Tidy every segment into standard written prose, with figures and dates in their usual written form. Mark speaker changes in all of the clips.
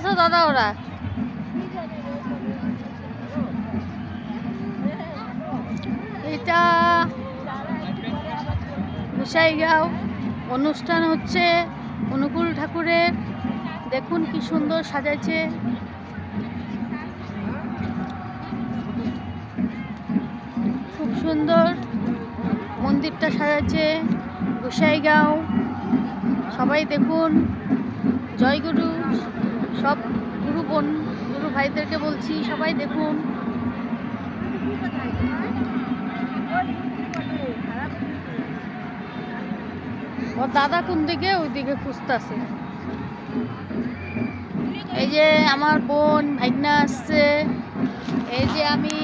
Speaker 1: তো দাদা ওরা। এটা গোসাইগাঁও অনুষ্ঠান হচ্ছে অনুকূল ঠাকুরের। দেখুন কি সুন্দর সাজাইছে। খুব সুন্দর মন্দিরটা সাজাচ্ছে গোসাইগাঁও। সবাই দেখুন। জয়গুরু। সব গুরু ভাইদেরকে বলছি সবাই দেখুন। ও দাদা কোন দিকে? ওই দিকে খুঁজতেছে। এই যে আমার বোন ভাইগনা আসছে। এই যে আমি।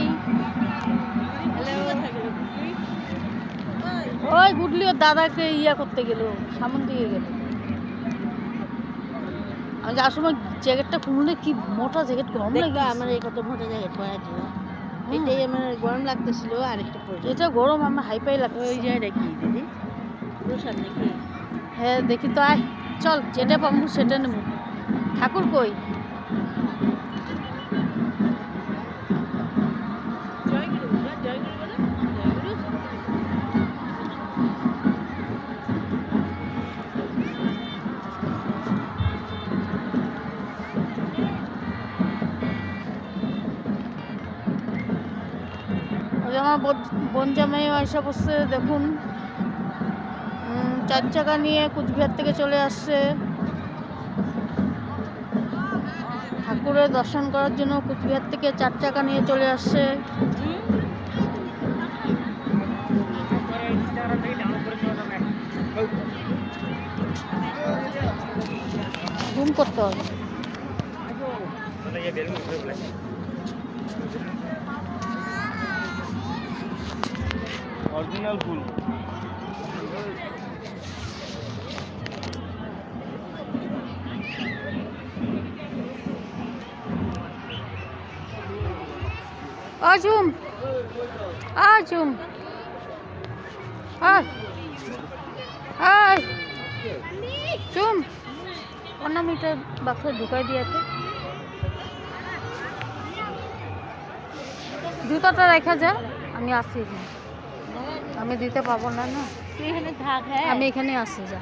Speaker 1: ওই গুডলি ওর দাদাকে ইয়া করতে গেল, সামন দিকে গেল। আমি যার সময় জ্যাকেটটা খুললে কি মোটা জ্যাকেট, গরম লাগে
Speaker 2: আমার। এই কত মোটা জ্যাকেট পরা ছিল, এটাই আমার গরম লাগতেছিল। আরেকটা পরে
Speaker 1: এটা গরম, আমার হাইপাই লাগছে।
Speaker 2: ওই জায়গাটা কি দিদি? প্রসাদ নাকি?
Speaker 1: হ্যাঁ দেখি তো, আয় চল, যেটা পাবো সেটা নেব। ঠাকুর কই? আমার বোন জামাইও এসে বসছে দেখুন। 4 চাকা নিয়ে কুচবিহার থেকে চলে আসছে ঠাকুরের দর্শন করার জন্য। কুচবিহার থেকে 4 চাকা নিয়ে চলে আসছে। জুম করতে হবে।
Speaker 3: অরিজিনাল ফুল।
Speaker 1: আজুম আজুম আয় আয় চুম 15 মিটার বাক্সে ঢুকাই দিয়েছে। জুতাটা রেখা যা, আমি আসি। আমি দিতে পাবো না।
Speaker 2: তুই এখানে থাক। হ্যাঁ,
Speaker 1: আমি এখানে আসি যা।